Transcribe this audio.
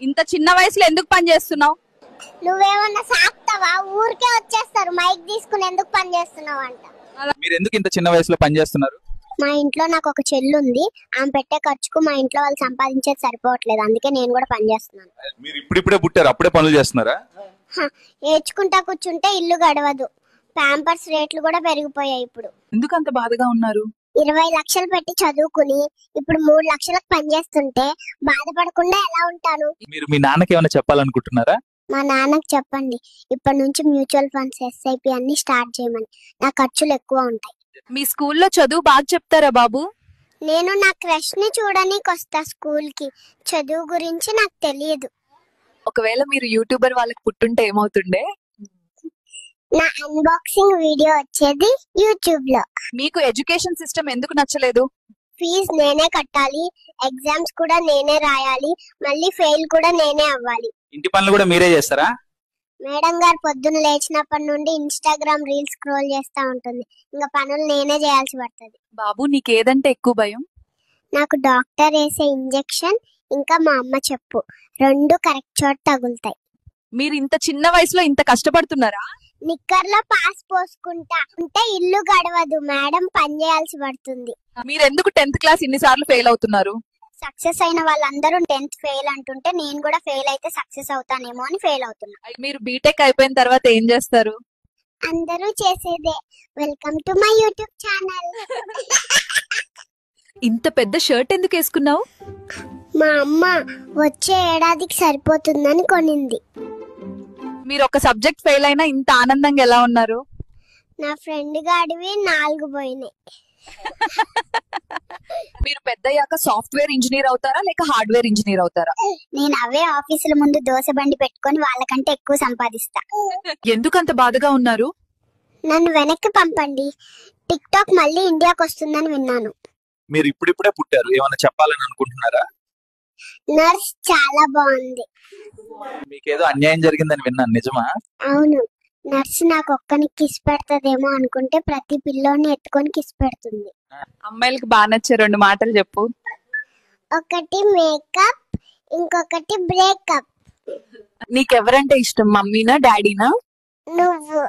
ఇంత చిన్న వయసులో ఎందుకు పని చేస్తున్నావు? నువ్వేమన్నా సాక్తావా? ఊరికే వచ్చేస్తారు మైక్ తీసుకుని ఎందుకు పని చేస్తున్నావు అంట. మీరు ఎందుకు ఇంత చిన్న వయసులో పని చేస్తున్నారు? మా ఇంట్లో నాకు ఒక చెల్లి ఉంది, ఆమె పెట్టే ఖర్చుకు మా ఇంట్లో వాళ్ళు సంపాదించేది సరిపోవట్లేదు, అందుకే నేను కూడా పని చేస్తున్నాను. మీరు ఇప్పుడిప్పుడే పుట్టారు, అప్పుడే పనులు చేస్తున్నారా? ఏడ్చుకుంటా కూర్చుంటే ఇల్లు గడవదు, ప్యాంపర్స్ రేట్లు కూడా పెరిగిపోయాయి. ఇప్పుడు ఎందుకు అంత బాధగా ఉన్నారు? 20 లక్షలు పెట్టి చదువుకుని ఇప్పుడు 3 లక్షలకు పని చేస్తుంటే బాధపడకుండా ఎలా ఉంటాను? మీరు మీ నాన్నకి ఏమైనా చెప్పాలనుకుంటున్నారా? మా నాన్నకి చెప్పండి, ఇప్పటి నుంచి మ్యూచువల్ ఫండ్స్, ఎస్ఐపి అన్ని స్టార్ట్ చేయమని. నా ఖర్చులు ఎక్కువ ఉంటాయి. మీ స్కూల్లో చదువు బాగా చెప్తారా బాబు? నేను నా క్రష్ ని చూడడానికి వస్తా స్కూల్ కి, చదువు గురించి నాకు తెలియదు. ఒకవేళ మీరు యూట్యూబర్ వాళ్ళకి పుట్టుంటే ఏమవుతుండే? నా అన్బాక్సింగ్ వీడియో వచ్చేది యూట్యూబ్ లో. మీకు ఎడ్యుకేషన్ సిస్టమ్ ఎందుకు నచ్చలేదు? ఫీజు నేనే కట్టాలి, ఎగ్జామ్స్ కూడా నేనే రాయాలి, మళ్ళీ ఫెయిల్ కూడా నేనే అవ్వాలి. ఇంటి పనులు కూడా మీరే చేస్తారా? మేడం గారు పొద్దున్న లేచినప్పటి నుండి ఇన్స్టాగ్రామ్ రీల్స్ స్క్రోల్ చేస్తా ఉంటుంది, ఇంకా పనులు నేనే చేయాల్సి పడుతుంది. బాబు నీకేదంటే ఎక్కువ భయం? నాకు డాక్టర్ వేసే ఇంజెక్షన్, ఇంకా మా అమ్మ చెప్పు, రెండు కరెక్ట్ చోట తగులుతాయి. మీరు ఇంత చిన్న వయసులో ఇంత కష్టపడుతున్నారా? నిక్కర్లో పాస్ పోసుకుంటా ఉంటే ఇల్లు గడవదు, మేడం పని చేయాల్సి పడుతుంది. మీరు ఎందుకు 10th క్లాస్ ఇన్నిసార్లు ఫెయిల్ అవుతున్నారు? సక్సెస్ అయిన వాళ్ళందరూ 10th ఫెయిల్ అంటుంటే నేను కూడా ఫెయిల్ అయితే సక్సెస్ అవుతానేమో అని ఫెయిల్ అవుతున్నా. మీరు బీటెక్ అయిపోయిన తర్వాత ఏం చేస్తారు? అందరూ చేసేదే. Welcome to my YouTube channel. ఇంత పెద్ద షర్ట్ ఎందుకు వేసుకున్నావు? మా అమ్మ వచ్చే ఏడాదికి సరిపోతుందని కొనింది. మీరు ఒక సబ్జెక్ట్ ఫెయిల్ అయినా ఇంత ఆనందంగా ఎలా ఉన్నారు? నా ఫ్రెండ్ గాడివి 4 పోయినాయి. మీరు పెద్దయ్యాక సాఫ్ట్వేర్ ఇంజనీర్ అవుతారా లేక హార్డ్వేర్ ఇంజనీర్ అవుతారా? నేను అవే ఆఫీసుల ముందు దోశ బండి పెట్టుకొని వాళ్ళకంటే ఎక్కువ సంపాదిస్తా. ఎందుకు అంత బాధగా ఉన్నారు? నన్ను వెనక్కి పంపండి, టిక్ టాక్ మళ్ళీ ఇండియాకి వస్తుందని విన్నాను. మీరు ఇప్పుడిప్పుడే పుట్టారు, ఏమైనా చెప్పాలని అనుకుంటున్నారా? నర్స్ చాలా బాగుంది. మీకేదో అన్యాయం జరిగిందని విన్నాను, నిజమా? అవును, నర్స్ నాకు ఒక్కని కిస్ పెడతదేమో అనుకుంటే ప్రతి పిల్లోని ఎత్తుకొని కిస్ పెడుతుంది. అమ్మాయిలకు బాగా నచ్చే 2 మాటలు చెప్పు. ఒకటి మేకప్, ఇంకొకటి బ్రేకప్. నీకెవరంటే ఇష్టం, మమ్మీనా డాడీనా? నువ్వు.